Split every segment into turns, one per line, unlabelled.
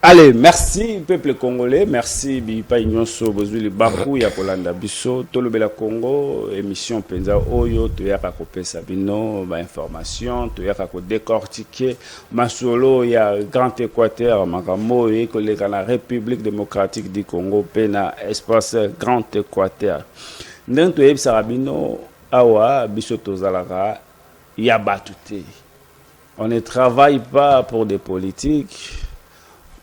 Allez, merci peuple congolais, merci Bipa Nyonso Bozuli Baku ya Kolanda Biso, Tolobela Congo, émission Penza Oyo, Toyaka Kopesa Bino, ba information, Toyaka ko décortiquer Masolo ya Grand Équateur, Makambo et collègue la République démocratique du Congo, Pena espace Grand Équateur. Ndeng toyeb sarabino awa biso tozalaka ya batute. On ne travaille pas pour des politiques.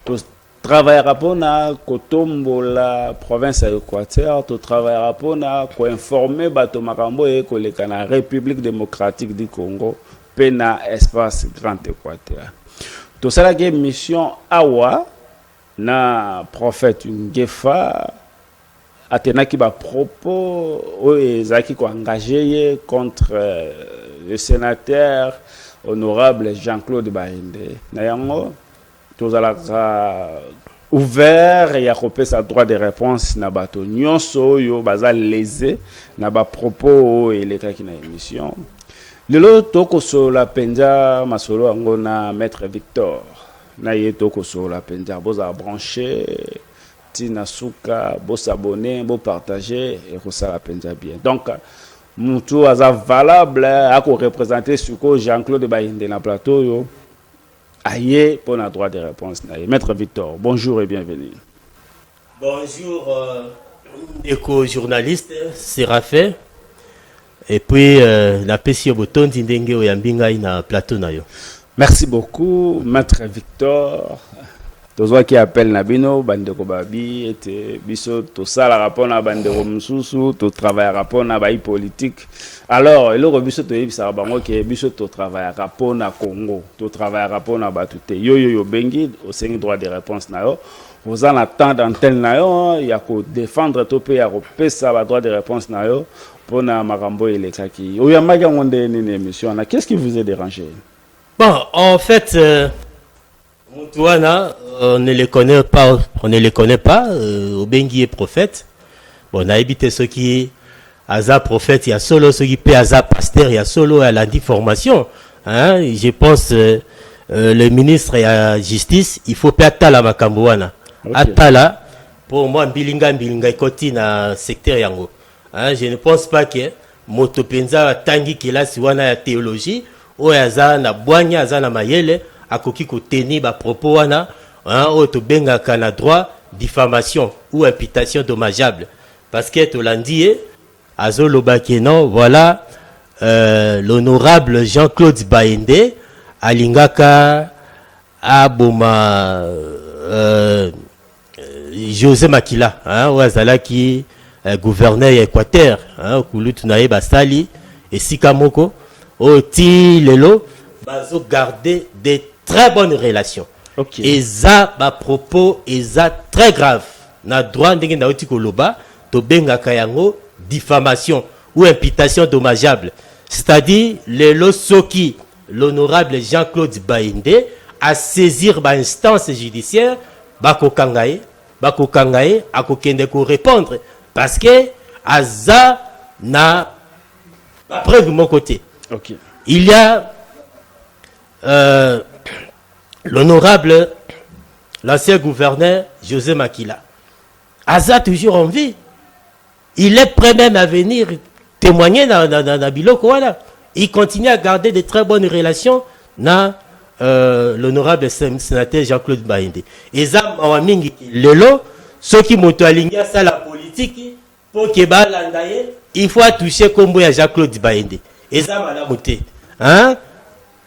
Tu travailleras pour la Kotombola province à Équateur, tu travailleras pour informer Bato Makambo et la République démocratique du Congo, Pena espace Grand Équateur. Tout ça la mission Awa na prophète Ngefa atena ki ba propos ezaki ko engagé contre le sénateur honorable Jean-Claude Baïndé. Na yango tous à la ouvert et à couper sa droit de réponse na bato nyonso yo baza lésé na ba propos et l'état qui na émission lelo toko so la penja masolo angona maître Victor na ye toko so la penja boza branché tina suka bo s'abonner bo partager et ko ça la penja bien donc mutu aza valable à ko représenter suko Jean-Claude Baïndé na plateau yo. Aïe, pour le droit de réponse. Maître Victor, bonjour et bienvenue.
Bonjour, éco-journaliste, Séraphin. Et puis, la PCO Boton Dindenge Oyambinga na plateau nayo.
Merci beaucoup, Maître Victor. Tozo qui appelle Nabino, Bandeko Babi, et biso, tout ça, la rapport na Bandeko Msusu, tout travail rapport na Baï politique. Alors, il y a biso to yebisa bango ke biso to travail rapport na Congo, to travail rapport na Batute. Yo bengi au sein droit de réponse na yo. Vous en attendez d'antenne na yo, il y a ko défendre to pe ya ko pesa ba droit de réponse na yo pour na makambo elekaki. Yo ya maga ngonde ni émission na. Qu'est-ce qui vous a dérangé?
Bon, en fait Moutouana, on ne les connaît pas, Obengi est prophète. Bon, on a évité ce qui est Aza prophète, il y a solo ce qui peut Aza pasteur, il y a solo à la formation. Hein? Je pense le ministre et la justice, il faut pas attala makambouana. Attala, pour moi, Mbilinga koti na secteur yango. Hein? Je ne pense pas que Motopenza tangi kila siwana ya théologie, ou Aza na boanya, Aza na mayele, akoki ko teni ba propos wana, hein, o to benga kana droit diffamation ou imputation dommageable. Parce que to l'andie Azolo Bakeno, voilà l'honorable Jean-Claude Baïndé, Alingaka Aboma José Makila, hein, Ouazalaki, gouverneur Équateur, hein, Kulutunae Basali, et Sikamoko, Oti Lelo, bazo garder des très bonnes relations.
Okay.
Et ça, ma propos, et ça très grave. Na droit ndenge na oti koloba, to benga kayango diffamation ou imputation dommageable. C'est-à-dire, le Soki, l'honorable Jean-Claude Baïndé, à saisir ba instance judiciaire, bako kangaye, à kokende ko répondre. Parce que, Aza n'a pas preuve de mon côté.
Okay.
Il y a l'honorable, l'ancien gouverneur José Makila. Aza toujours en vie. Il est prêt même à venir témoigner dans Biloko. Voilà. Il continue à garder de très bonnes relations dans l'honorable sénateur Jean-Claude Baïndé. Et ça, lelo, ceux qui m'ont aligné à la politique, pour que il faut toucher comme Jean-Claude Baïndé. Et ça, madame Mouté. Hein?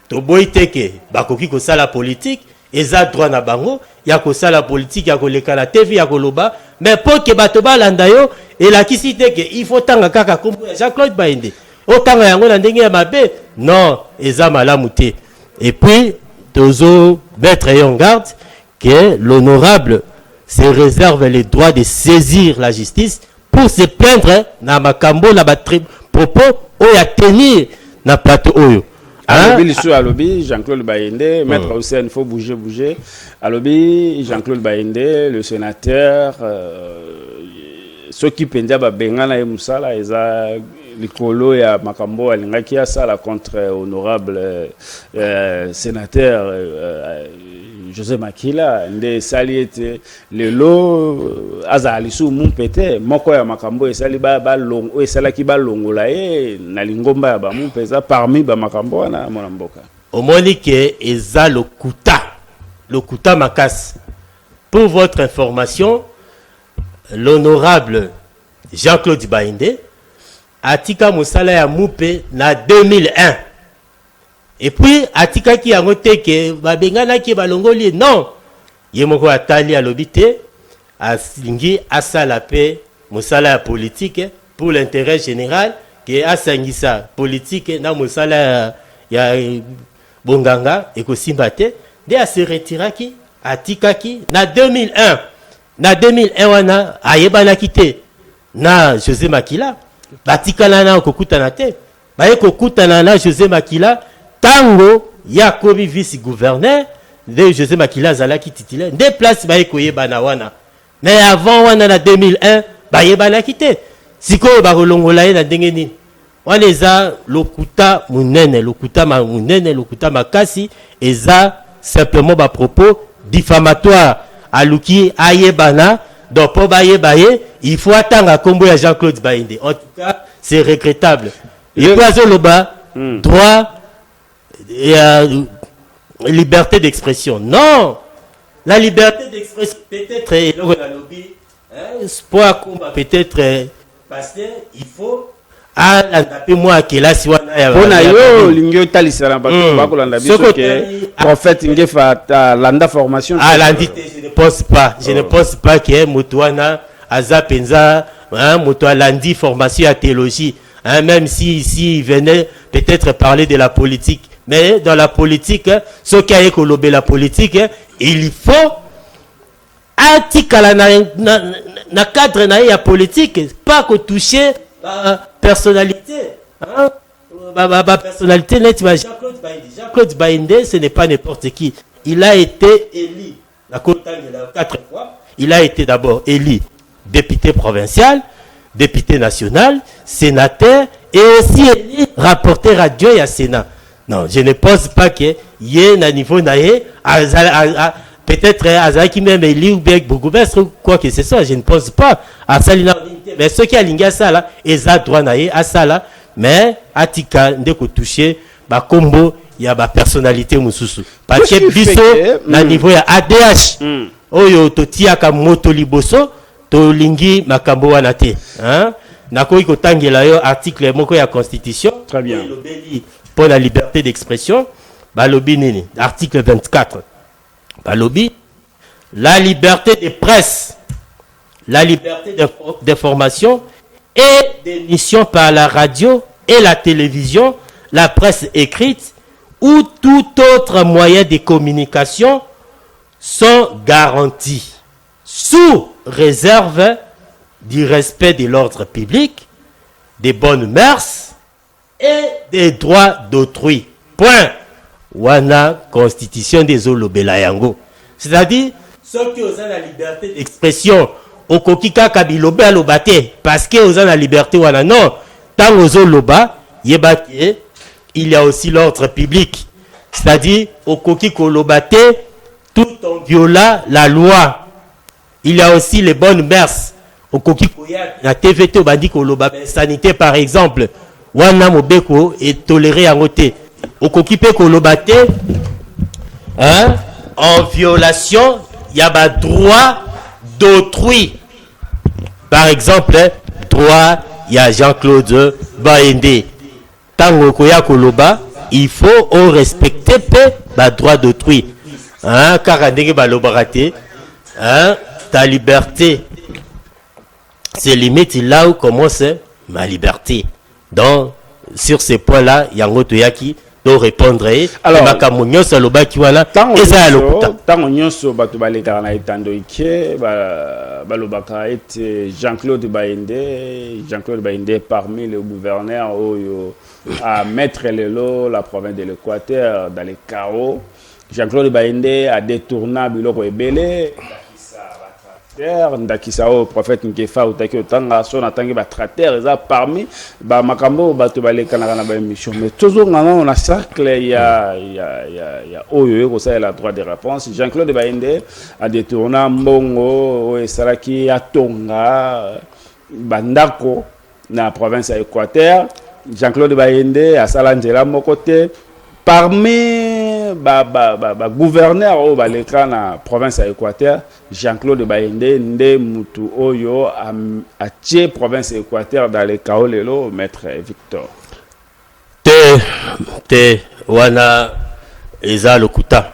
Toboite ke bakoki ko sala politique eza droit na bango ya ko sala politique ya ko leka la TV ya ko loba mais pour que bato balanda yo et la kisite ke il faut tanga kaka kombo Jean-Claude Baïndé o tanga yango na ndenge ya mabe non eza malamu te et puis tozo mettre en garde que l'honorable se réserve le droit de saisir la justice pour se plaindre na makambo na ba propos o ya tenir na plateau oyo.
Alobi, Jean-Claude Baïndé, maître Hussein, il faut bouger. Alobi, Jean-Claude Baïndé, le sénateur, ceux qui pendaient à Bengana et Moussala, ils ont Likolo et Makambo, Alingaki, ça contre honorable sénateur José Makila nde sali ete lelo azali su mumpete moko ya makambo esali ba longo esalaki ba longola ye na lingomba ya ba mumpeza parmi ba makambo wana mona mboka
omoni ke eza lokuta makasi. Pour votre information, l'honorable Jean-Claude Baïndé atika musala ya mupe na 2001. Et puis atika ki yango teke babengana ki balongoli non. Ye moko atali alobite asingi asala pe musala ya politique pour l'intérêt général ke asangisa politique na musala ya bonganga ekosimba te de a se retiraki atikaki na 2001. Na 2001 wana ayebana kite na José Makila batikala na kokutana te baye kokutana na José Makila tango yakobi vice gouverneur de José Makila zalaki titulaire des places baye koyebana wana mais avant wana na 2001 bayebana kite siko bakolongola ye na ndenge nini wana eza lokuta munene lokuta makasi eza simplement ba propos diffamatoire aluki ayebana donc pour baye il faut attendre kombo ya Jean-Claude Baïndé. En tout cas c'est regrettable et puis loba droit et liberté d'expression non la liberté d'expression peut-être lobby peut-être parce il faut moi kelasi wana ya
bona yo lingyo talisana bato bakolanda biso ke prophète ngefa landa formation
landité je ne pense pas que mutuana aza penza mutu landi formation à théologie même si ici il venait peut-être parler de la politique mais dans la politique ce qui a écolobé la politique il faut atikala na cadre na ya politique pas que toucher personnalité personnalité net Jean-Claude Baïndé ce n'est pas n'importe qui il a été élu la côte 4 fois il a été d'abord élu député provincial député national sénateur et aussi élu rapporteur à Dieu et à Sénat non je ne pense pas que yé na niveau naé peut-être azaki même élu ou bien bourgmestre ou quoi que ce soit je ne pense pas à Salina mais ce qui a linga ça là eza droit naé à ça là mais atika ndeko toucher ba combo ya ba personnalité mususu parce que biso na niveau ya ADH oyo totiaka moto liboso to lingi makambo wana te nakoki kotangela yo article moko ya constitution
très bien
pour la liberté d'expression balobi nini article 24 balobi la liberté de presse la liberté d'information et d'émission par la radio et la télévision, la presse écrite ou tout autre moyen de communication sont garantis sous réserve du respect de l'ordre public, des bonnes mœurs et des droits d'autrui. Point. Wana constitution des Olobela yango. C'est-à-dire ceux qui ont la liberté d'expression okokika kabiloba lobate parce que aux la liberté wana non tant aux loba yebate il y a aussi l'ordre public c'est-à-dire okokiko lobate tout en violant la loi il y a aussi les bonnes mœurs okokiko ya la TVT obandi ko loba sanité par exemple wana mobeko est toléré en côté okokipe ko lobate en violation il y a ba droit d'autrui. Par exemple, droit, il y a Jean-Claude Baïndé. Tango koya koloba, il faut respecter le droit d'autrui. Car ndenge balobarate, ta liberté, c'est limite là où commence ma liberté. Donc, sur ces points-là, yango toyaki do répondre alors makambo nyonso alobaki wana eza ya lokuta
tango nyonso bato balekaka na etando ike balobaka ete Jean-Claude Baïndé parmi les gouverneurs oyo à mettre lelo la province de l'Équateur dans les carreaux Jean-Claude Baïndé a détourné biloko ebele ndakisa o prophète Ngefa utaki otanga so na tangi ba traiter eza parmi ba makambo bato balekana na ba émission mais toujours ngana na cercle ya oyo ko ça la droit de réponse Jean-Claude Baïndé a détourné mbongo o salaki atonga bandako na province ya Équateur. Jean-Claude Baïndé a salanjela mokote parmi gouverneur au baleka na province ya Équateur. Jean-Claude Baïndé nde mutu oyo a tie province ya Équateur dans le kaolelo maître Victor
te wana eza lokuta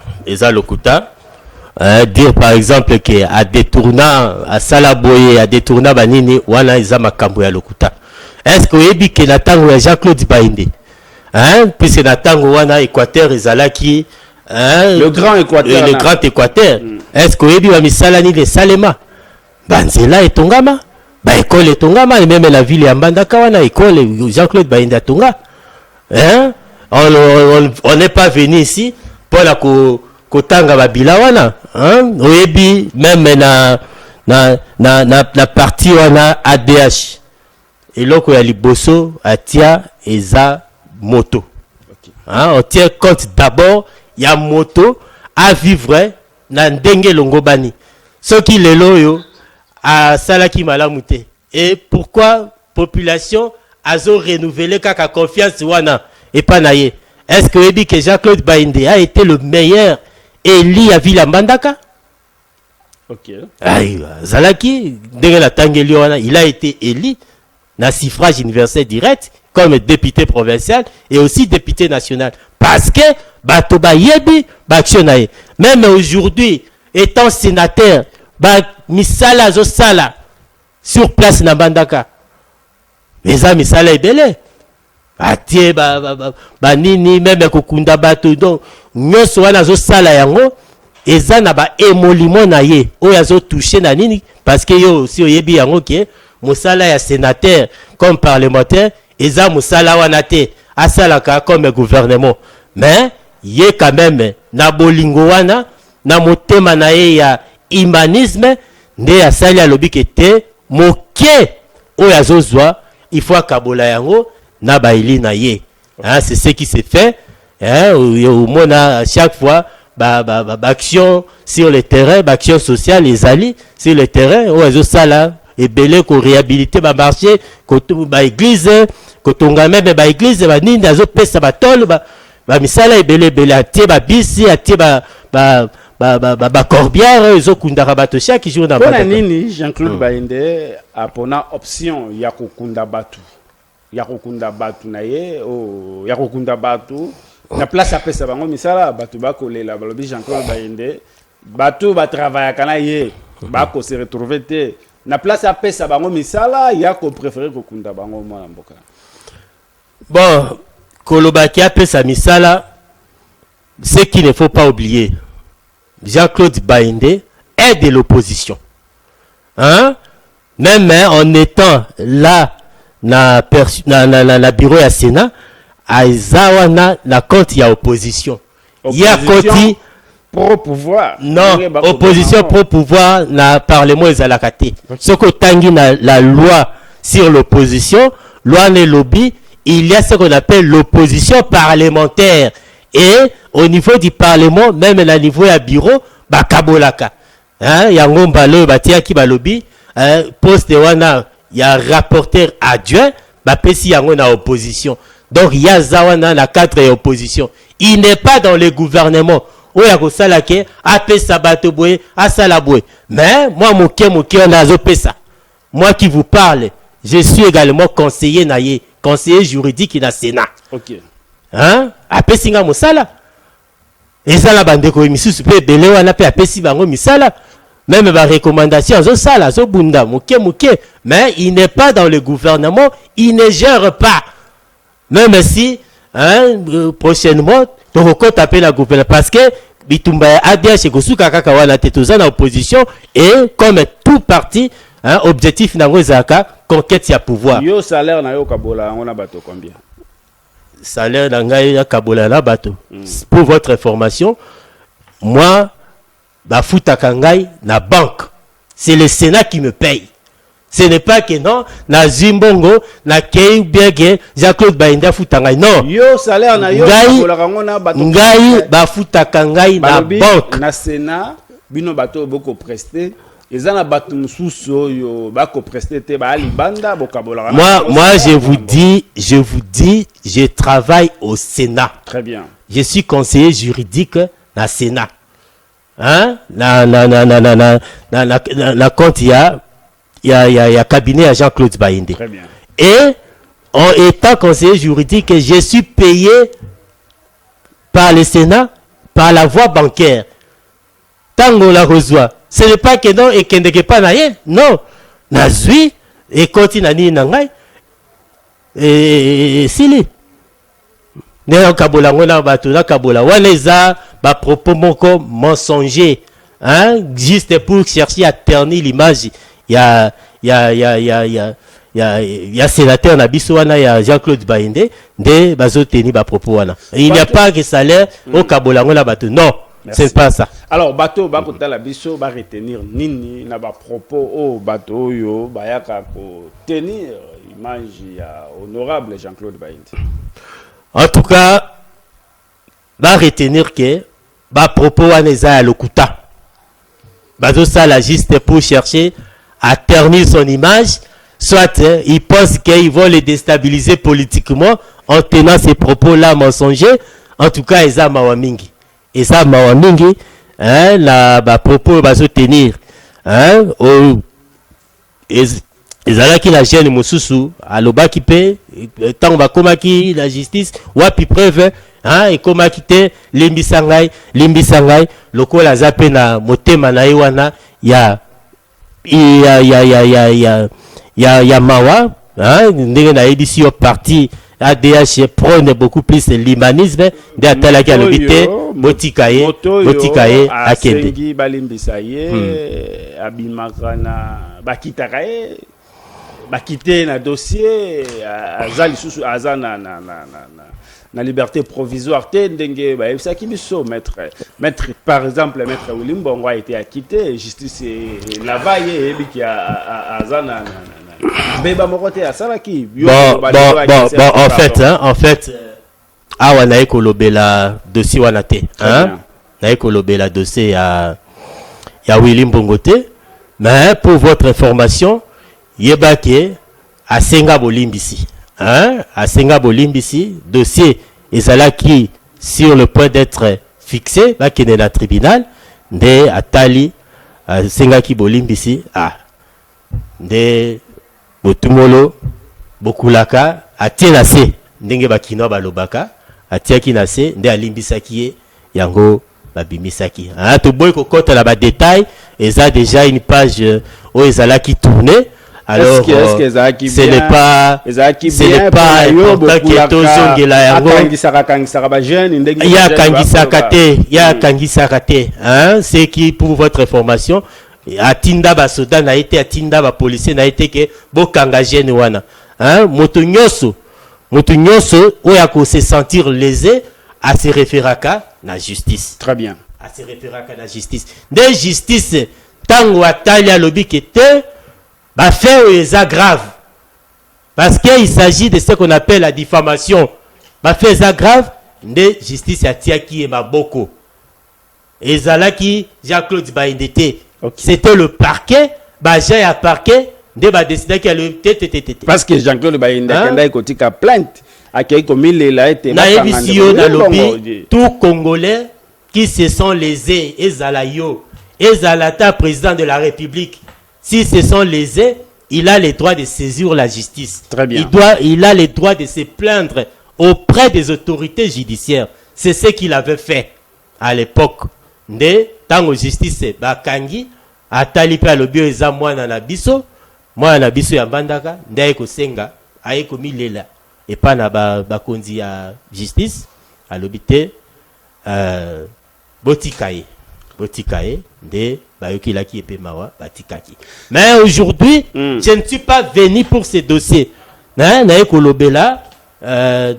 dire par exemple que a détourna a salaboye a détourna banini wana eza makambo ya lokuta. Est-ce que oyebi ke na tango ya Jean-Claude Baïndé puisque na tango wana Équateur ezalaki
le grand Équateur
est-ce que oyebi ba misala ni le salema banzela etongama ba école etongama et même la ville ya Mbandaka wana école Jean-Claude Baïndé atonga on n'est pas venu ici pour la kotanga babila wana oyebi même na partie wana ADH eloko ya liboso atia eza moto. On tient compte d'abord ya moto à vivre na ndenge longobani soki lelo yo a salaki malamu te. Et pourquoi population azo renouveler kaka confiance wana et pas naye. Est-ce que vous dites que Jean-Claude Baïndé a été le meilleur élu à Villa Mbandaka?
Ok.
Zalaki, il a été élu dans suffrage universel direct comme député provincial et aussi député national. Parce que Batoba Yebi, Baktionaye. Même aujourd'hui, étant sénateur, Misala Zosala sur place na Mbandaka. Mais ça, Misala est belé. Atie nini même kokunda bato donc nyoso wana zo sala yango eza na ba émolimo na ye oyo azo toucher na nini parce que yo si oyebi yango ke mosala ya sénateur comme parlementaire eza mosala wana te asalaka comme gouvernement mais ye quand même na bolingo wana na motema na ye ya humanisme nde asali alobi ke te moke oyo azozwa il faut akabola yango na baili na ye. C'est ce qui s'est fait. Au monde à chaque fois action sur le terrain, action sociale les alliés sur le terrain oyo ça là et belé ko réhabiliter ba marché ko ba église ko tonga même ba église ba nini azo pesa ba tolo ba misala e belé atie ba bisi atie ba corbière ezo kundaka bato chaque jour na
ba nini Jean-Claude Baïndé a pona option ya kokunda batu yakokunda batu na ye o yakokunda batu na place à pesa bango misala batu bakolela balobi Jean-Claude Baïndé batu ba travailler kana ye bako se retrouver te na place à pesa bango misala yako préférer kokunda bango mwana mboka.
Bon kolobaki a pesa misala ce qu'il ne faut pas oublier Jean-Claude Baïndé est de l'opposition même en étant là na bureau ya Sénat aizawana na compte ya opposition ya koti
pro pouvoir
non opposition pro pouvoir na parlement ezalakate soko tangi na la loi sur l'opposition loi ne lobby il y a ce qu'on appelle l'opposition parlementaire et au niveau du parlement même na niveau ya bureau bakabolaka yango mbalo batia ki balobi poste wana il y a rapporteur adjoint, si yango na opposition. Donc il y a zawana na cadre et opposition. Il n'est pas dans le gouvernement. Oya ko salake ape sabato boye asala boye. Mais moi moke on a pesa. Moi qui vous parle, je suis également conseiller naye, conseiller juridique na Sénat.
OK.
Ape singa mosala. Et ça la bande ko misusu pe belé wana pe ape si bango misala. Même ma recommandation, mais il n'est pas dans le gouvernement, il ne gère pas. Même si, prochainement, tu vas taper la gouvernement. Parce que, Bitumba ADH et Gosuka Kakawana Tetozana opposition, et comme tout parti, objectif Nangozaka, conquête ya pouvoir.
Yo salaire na yo kabola, on a bateau combien?
Salaire na kabola na bateau. Pour votre information, moi, bafutaka ngai na banque c'est le Sénat qui me paye. Ce n'est pas que non, na Zimbongo, na Kei bien que Jean-Claude Bainda futanga. Non.
Yo salaire na yo
ngai ba futaka ngai na banque.
Na Sénat, bino bato boko presté. Ezana bato mususu yo bako presté te ba libanda bokabola.
Moi je vous dis, je travaille au Sénat.
Très bien.
Je suis conseiller juridique na Sénat. Hein? Na compte il y a cabinet à Jean-Claude Baïndé.
Très bien.
Et en étant conseiller juridique, je suis payé par le Sénat, par la voie bancaire. Tant qu'on la reçoit, ce n'est pas que non et qu'il n'est pas naïe. Non. Nazui et continue nangai. Et sili. Néo kabola ngona batuna kabola. Waneza ba propos moko mensonger. Hein? Juste pour chercher à ternir l'image. Il y a sénateur Nabiso wana, il y a Jean-Claude Baïndé, de bazoteni ba propos wana. Il n'y a pas que salaire au Kabolango la bateau. Non, c'est pas ça.
Alors bateau bakota la biso ba retenir nini na ba propos au bateau yo bayaka ko tenir image ya honorable Jean-Claude Baïndé.
En tout cas, ba retenir que ba propos wana eza ya lokuta. Bazo ça la juste pour chercher à ternir son image, soit ils pensent qu'ils vont le déstabiliser politiquement en tenant ces propos-là mensongers. En tout cas, ils ont mawamingi. Ils ont mawamingi, hein, la propos va se tenir, hein, ils ont qui la gêne mususu, à l'oba qui paie, tant va komaki la justice, wapi preuve, hein, et komaki te limbi sangai, loko la zape na motema na iwana, ya mawa, hein, ndenge na edisi yo parti ADH prône beaucoup plus l'humanisme de atala ki alobite botikaye akende
asengi balimbisa ye abimaka na bakitaka ye bakite na dossier azali susu azana na liberté provisoire te ndenge ba ebisaki biso maître par exemple maître William Bongo a été acquitté, justice lavaye ebiki azana beba mokote asalaki
en fait awa na ekolobela dossier wana te, hein, na ekolobela dossier ya William Bongo te, mais pour votre information yebake asenga bolimbisi. Hein? À Senga Bolimbisi, dossier ezalaki sur le point d'être fixé, là qui est dans le tribunal, de Atali, Senga ki Bolimbisi, de Botumolo, Bokulaka, Atienase, ndenge bakino balobaka, Atiakinase, de Alimbisaki, Yango Babimisaki. Tu boy ko kota la ba détail, et ça déjà une page où ezalaki tournée. Alors, ce n'est pas important que tozongela yango. Ya kangisaka te, hein, c'est qui pour votre information, atinda ba soda na été atinda ba policier na été que bokanga jeune wana, hein, moto nyoso oya ko se sentir lésé à se référaka na justice.
Très bien.
À se référaka na justice. De justice tango atali alobi kete bah fait est grave parce qu'il s'agit de ce qu'on appelle la diffamation. Bah fait est grave de justice à Tiaki et Maboko et Zalaki Jean-Claude Baïndé. C'était le parquet, bah j'ai un parquet de ba décider qu'il le
parce que Jean-Claude Baïndé a écouté la plainte à qui comme il a été
na émission dans lobby tout Congolais qui se sont lésés et Zalayo et Zalata président de la République. Si ce sont lésés, il a le droit de saisir la justice.
Très bien.
Il a le droit de se plaindre auprès des autorités judiciaires. C'est ce qu'il avait fait à l'époque. De tango justice bakangi atali pa lobio eza mwana na biso ya bandaka ndaye ko senga aye ko milela et pas na bakonzi ya justice à l'obité botikaye de bayokilaki epe mawa batikaki. Mais aujourd'hui, je ne suis pas venu pour ces dossiers. Na ekolobela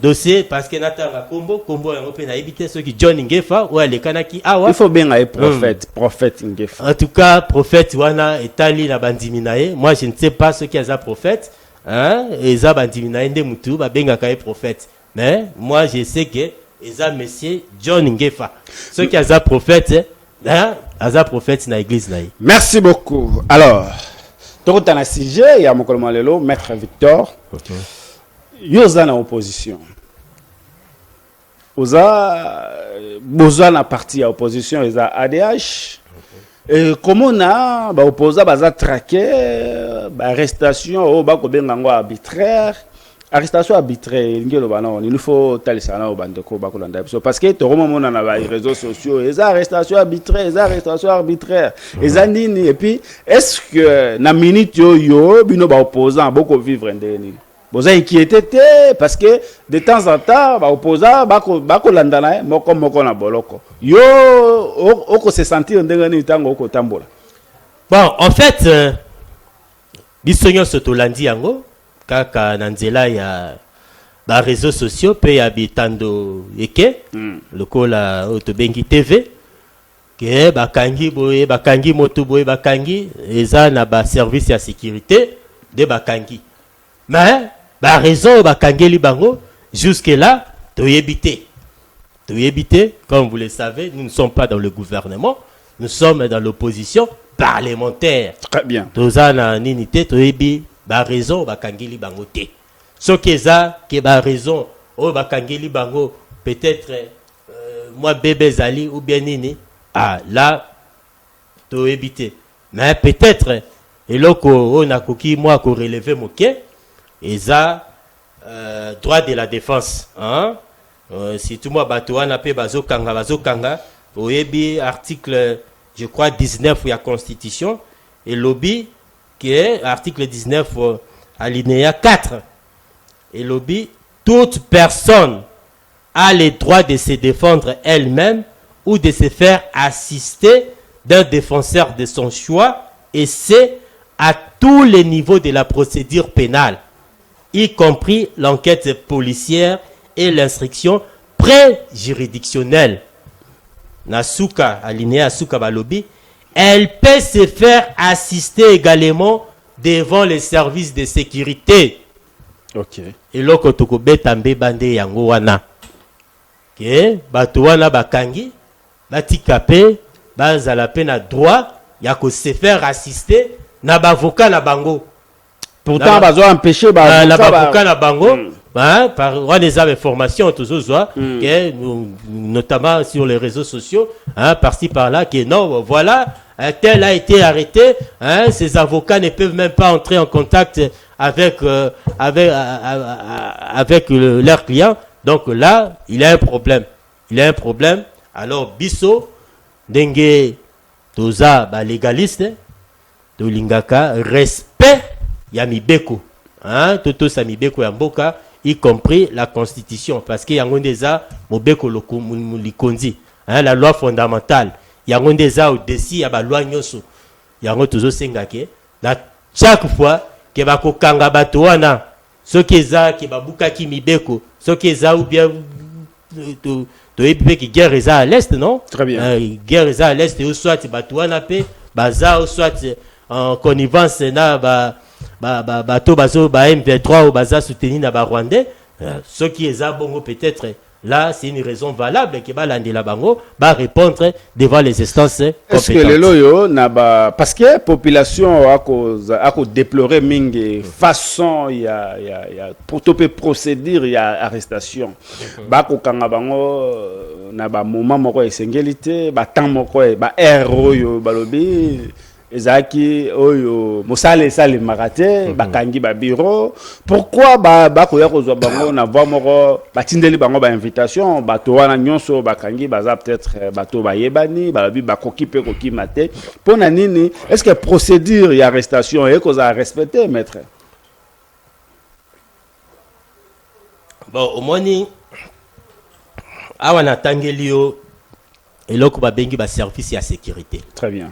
dossier parce que natanga combo yango pe na ebité ceux qui John Ngefa ou les kanaki awa
il faut bien un prophète Ngefa.
En tout cas prophète wana etali na bandimi na ye. Moi je ne sais pas ce qui est un prophète hein eza bandimi na ye nde mutu ba benga ka prophète, mais moi je sais que eza monsieur John Ngefa ce qui est un prophète hein eza prophète na église na ye.
Merci beaucoup. Alors tokota na sujet ya mokolo malelo maître Victor. Yoza na opposition. Oza besoin na parti à opposition eza ADH. Et comment na ba opposa baza traqué ba arrestation o ba ko benga ngo arbitraire. Arrestation arbitraire ngelo bana il faut talisa na obandeko ba ko landa parce que to romona na ba réseaux sociaux eza arrestation arbitraire eza nini et puis est-ce que na minute yo bino ba opposant boko vivre ndeni. Vous avez inquiété parce que de temps en temps, les opposants bako landana moko na boloko. Yo oko se sentir ndengani tango oko tambola.
Bon, en fait, bisonyo sotolandi yango kaka na nzela ya ba réseaux sociaux pe ya bitando eke lokola otobengi TV ke bakangi moto boye bakangi eza na ba service ya sécurité de bakangi. Mais ba raison bakangeli bango jusque là toyebité comme vous le savez, nous ne sommes pas dans le gouvernement, nous sommes dans l'opposition parlementaire.
Très bien.
Tozana ninité toyebi ba raison bakangeli bango te. Ce que ça que ba raison o bakangeli bango peut-être moi bébé Zali ou bien nini là toyebité. Mais peut-être eloko on a koki moi ko relever moké et ça droit de la défense hein si tout moi batoana pe bazokanga oyebi article je crois 19 de la constitution et lobby qui est article 19 alinéa 4 et lobby toute personne a le droit de se défendre elle-même ou de se faire assister d'un défenseur de son choix et c'est à tous les niveaux de la procédure pénale, y compris l'enquête policière et l'instruction pré-juridictionnelle. Nasuka, alinéa Suka Balobi, elle peut se faire assister également devant les services de sécurité.
Ok.
Et loko tokobe tambe bande yango wana. Que bato wana bakangi, batikape, bazala pe na droit ya ko se faire assister na bavoka na bango.
Pourtant bazo empêcher
la bavoka na bango. Par des informations toujours notamment sur les réseaux sociaux par-ci par-là que non voilà tel a été arrêté ces avocats ne peuvent même pas entrer en contact avec leurs clients, donc là il y a un problème alors biso dengue toza ba légaliste to lingaka respect ya mibeko toto sa mibeko ya mboka y compris la constitution parce que yango ndeza mobeko likondi la loi fondamentale yango ndeza au-dessus ya ba loi nyoso yango tozo sengake na chaque fois ke bakokanga bato wana soki eza ke babuka ki mibeko soki eza ou bien to epipe ki guerre eza à l'est non
très bien
guerre eza à l'est ou soit bato wana pe baza ou soit en connivence na bato bazo ba M23 ou baza soutenu na ba Rwandais ce qui est bongo peut-être là c'est une raison valable que balandi la bango ba répondre devant les instances compétentes.
Est-ce que les loyo na ba parce que population a déplorer mingi façon il y a pour topé procédure il y a arrestation ba ko kanga bango na ba moment moko esengélité ba temps moko ba erreur yo balobi ezaki oyo mosale sale marate bakangi ba bureau pourquoi ba koya kozwa bango na voix moko batindeli bango ba invitation bato wana nyonso bakangi baza peut-être bato bayebani balobi bakoki pe koki mate pona nini est-ce que procédure ya arrestation et koza respecter maître
bon au moni awana tangelio eloko ba bengi ba service ya sécurité
très bien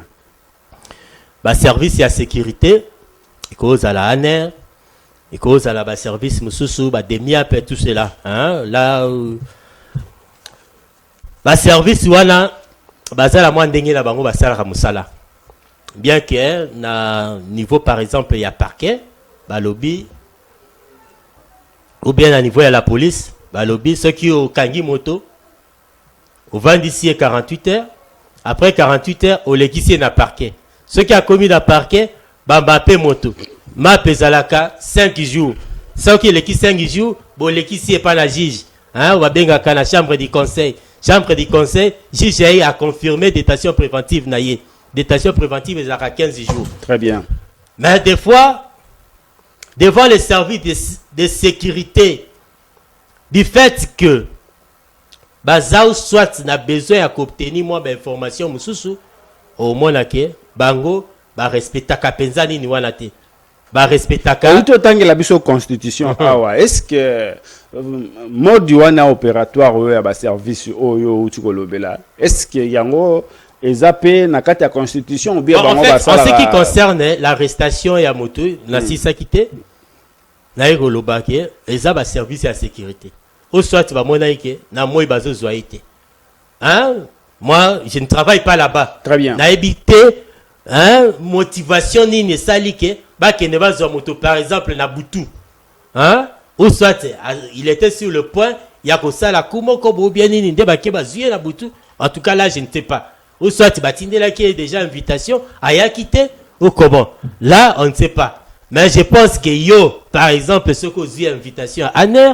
ba service ya sécurité cause à la ANR et cause à la service mususu ba demi-ap et tout cela hein là ba service wana bazala mwa ndenge na bango basala musala bien que na niveau par exemple il y a parquet ba lobby ou bien à niveau de la police ba lobby ceux qui au kangi moto au vendisi 48 heures après 48 heures au lekisi na parquet ceux qui a commis la parquet ba mbappé moto ma pezalaka 5 jours ceux qui lekisi 5 jours bo lekisi et pas la juge hein on va benga kana chambre du conseil juge a confirmé détention préventive naïe détention préventive est à 15 jours
très bien
mais des fois devant les services de sécurité du fait que Bazao soit n'a besoin d'obtenir moins d'informations mususu au moins que bango ba respecta kapenzani ni wana te ba respecta ka
tout tant que la biso constitution awa est-ce que mode wana opératoire oyo ba service oyo utukolobela est-ce que yango ezape na kati ya constitution ou bien bango ba sala
en ce qui concerne l'arrestation ya moto na sisa kité na ekoloba ke eza ba service ya sécurité au soit ba mona ike na moi bazo zoité hein moi je ne travaille pas là-bas
très bien
na éviter hein motivation ni sali ke ba ke ne bazo moto par exemple na butu hein ou soit il était sur le point ya ko sala kumo ko bo bien ni ndeba ke bazuye na butu en tout cas là je ne sais pas ou soit batindela qui est déjà invitation à y quitter ou comment là on ne sait pas mais je pense que yo par exemple ceux qui ont invitation à Aner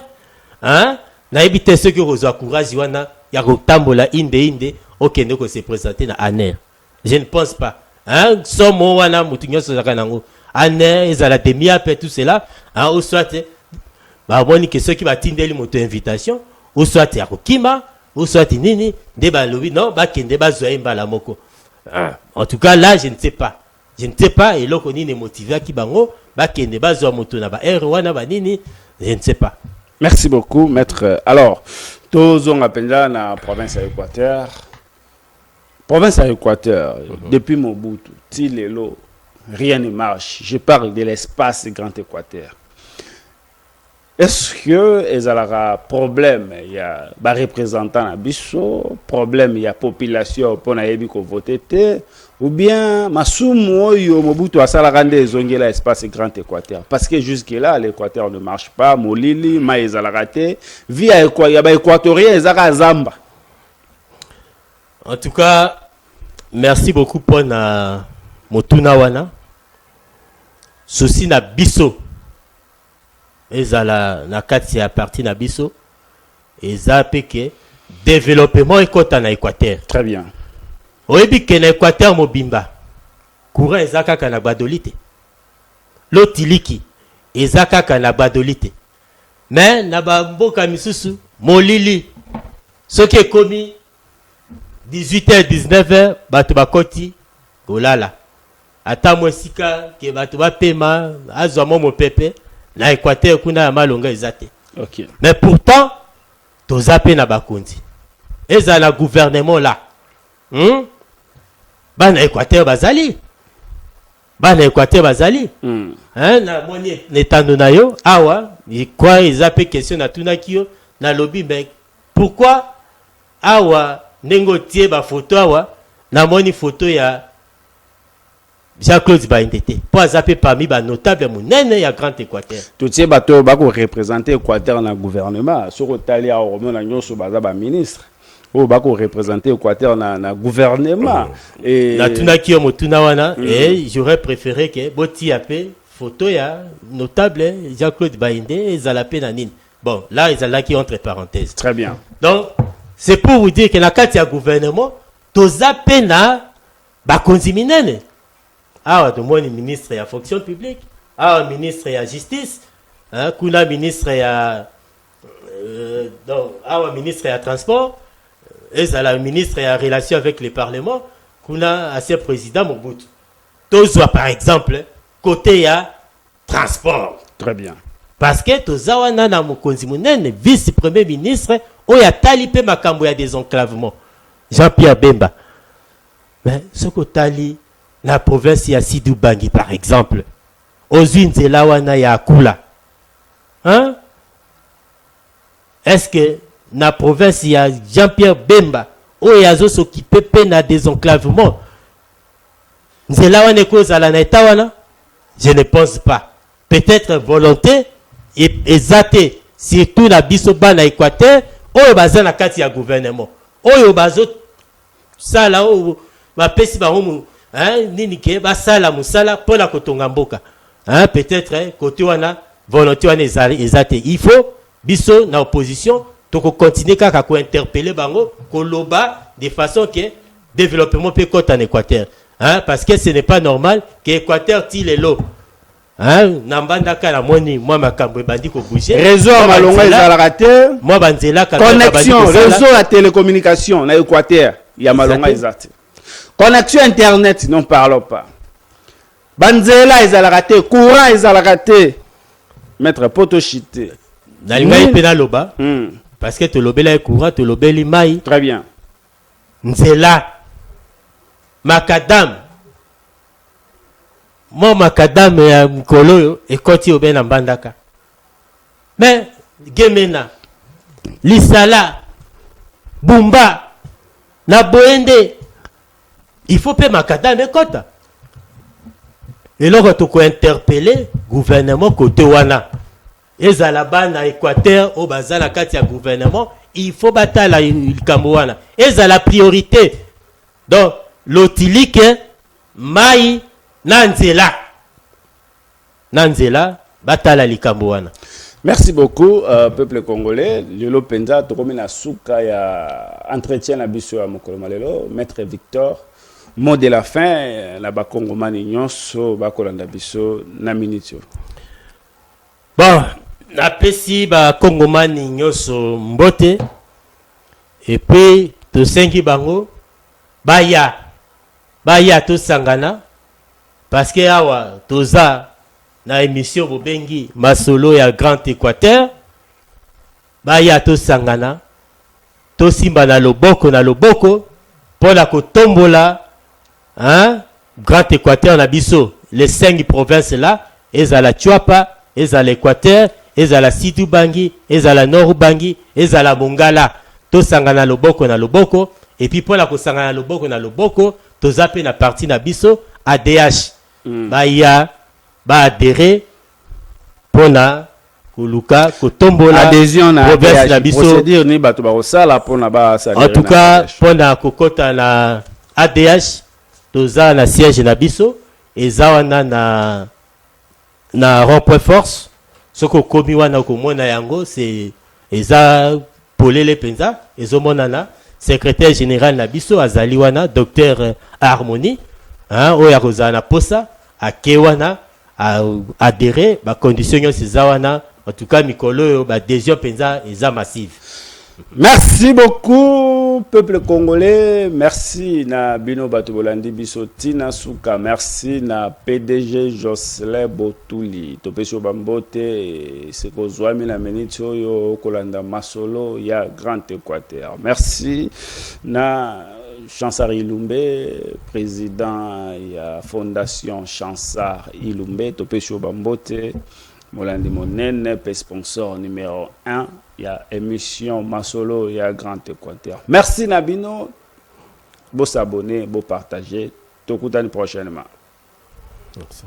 hein na éviter ceux qui ont courage wana ya ko tambola inde okende ko se présenter na Aner je ne pense pas hein somo wana mutunyo sozaka nango Aner ezala demi-ap tout cela hein ou soit ba boni que ceux qui batindeli moto invitation ou soit ya ko kima ou soit nini débat lobby non ba kende ba zoya mbala moko en tout cas là je ne sais pas et loko nini motivé ki bango ba kende ba zoya moto na ba wana ba nini je ne sais pas.
Merci beaucoup maître. Alors tozon apenza na province ya Équateur depuis Mobutu tilelo rien ne marche. Je parle de l'espace Grand Équateur. Est-ce que il y a problème il y a ba représentant na biso problème il y a population pour na yebi ko voter ou bien masumu oyo Mobutu asala rande ezongela espace Grand Équateur parce que jusque là l'Équateur ne marche pas molili ma ezala raté via ya ba équatorien ezaka zamba.
En tout cas merci beaucoup pour na motuna wana souci na biso ezala na kati ya parti na biso eza peke développement ekota na Équateur.
Très bien.
Oyebi ke na Équateur mobimba courant eza kaka na badolite lotiliki eza kaka na badolite mais na bamboka misusu molili soki ekomi 18h 19h bato bakoti kolala ata mwesika ke bato bapema azwa mo mopepe na Équateur kuna ya malonga ezate.
OK.
Mais pourtant tozape na bakonzi. Eza la gouvernement là. Bana Équateur bazali. Hein na moni netando na yo awa, quoi ezape question na tuna kiyo na lobby mais pourquoi awa nengo tie ba photo awa na moni photo ya Jean-Claude Baindete pour azaper parmi ba notable munene ya Grand Équateur.
Tout ces bateaux bako représenter Équateur dans le gouvernement, sur Otali a au na nyoso baza ba ministre. O bako représenter Équateur dans le gouvernement et
na tuna ki motuna wana et j'aurais préféré que boti apé photo ya notable Jean-Claude Baindete ezala pe na nini. Bon, là ezala qui entre parenthèses.
Très bien.
Donc, c'est pour vous dire que na kati ya gouvernement toza pe na ba konzi minene. Ah, de moi, ministre ya fonction publique, ministre ya justice, kuna ministre ya ministre ya transport, et ça la ministre ya relation avec le parlement, kuna assez président Mobutu. Tozwa par exemple côté ya transport.
Très bien.
Parce que tozawa na mokonzi munene vice premier ministre oya talipe makambo ya désenclavement. Jean-Pierre Bemba. Mais ce que tali la province ya Sidou Bangi par exemple ozwi nzela wana ya Akula hein? Est-ce que na province il y a Jean-Pierre Bemba oyo azo s'occuper pe na désenclavement nzela wana ekozala na eta wana? Je ne pense pas. Peut-être volonté et surtout na biso bana Équateur oyo baza na kati ya gouvernement oyo bazo sala oyo bapesi bango hein nini ke basala musala pona kotonga mboka hein peut-être côté wana volonté wana ezate. Il faut biso na opposition to continuer kaka ko interpeller bango koloba de façon que développement peut côté en Équateur hein parce que ce n'est pas normal que Équateur tire l'eau hein nambanda kala moni moi makambo bandi ko bouger
réseau malonga ezalaka te
moi banzela ka
connexion réseau à télécommunication na Équateur ya malonga ezate connexion internet non parlons pas banzela ezalaka te courant ezalaka te maître poto chité
na lingai pena loba parce que te lobela courant te lobeli mai
très bien
nzela makadam mo makadam ya mkolo ekoti obena mbandaka mais gemena lisala bumba na boende il faut pe makadam ekota et là tu ko interpeller gouvernement côté wana ezala bana Équateur au bazala kati ya gouvernement il faut batala likambo wana ezala priorité donc l'otilique mai nanzela batala likambo wana.
Merci beaucoup peuple congolais lelo penza tokomi na suka ya entretien na biso ya mokolo malelo maître Victor mot de la fin na ba kongomani nyonso bakolanda biso na minute.
Bon na pesi ba kongomani nyonso mbote et puis to sengi bango baya to sangana parce que awa toza na émission bobengi masolo ya Grand Équateur baya to sangana to simba na loboko pona ko tombola hein Grand Équateur na biso les 5 provinces là ezala Chuapa ezala Équateur ezala Sud Bangi ezala Nord Bangi ezala Mongala to sangana loboko na loboko et puis pona ko sangana loboko na loboko to zape na parti na biso ADH baya ba adhérer pona kuluka kotombola
adhésion na
province na biso
procédure ni bato ba osala pona ba sa
en tout cas pona kokota na ADH toza na siège na biso ezawana na rond-point force soko komi wana komona yango c'est eza polele penza ezomonana secrétaire général na biso azali wana docteur Harmonie hein oya kozana posa akewana a adhérer ba condition nyonso zawana en tout cas mikolo ba adhésion penza eza massive.
Merci beaucoup peuple congolais, merci na bino bato bolandi biso tina suka, merci na PDG Jocelyn Botuli topesio bambote seko zwami na minute oyo kolanda masolo ya Grand Équateur. Merci na Chansar Ilumbe, président ya Fondation Chansar Ilumbe topesio bambote molandi monene pe sponsor numéro 1 il y a émission Masolo, il y a Grand Équateur. Merci Nabino. Beau s'abonner, beau partager. Tokutani prochainement.
Merci.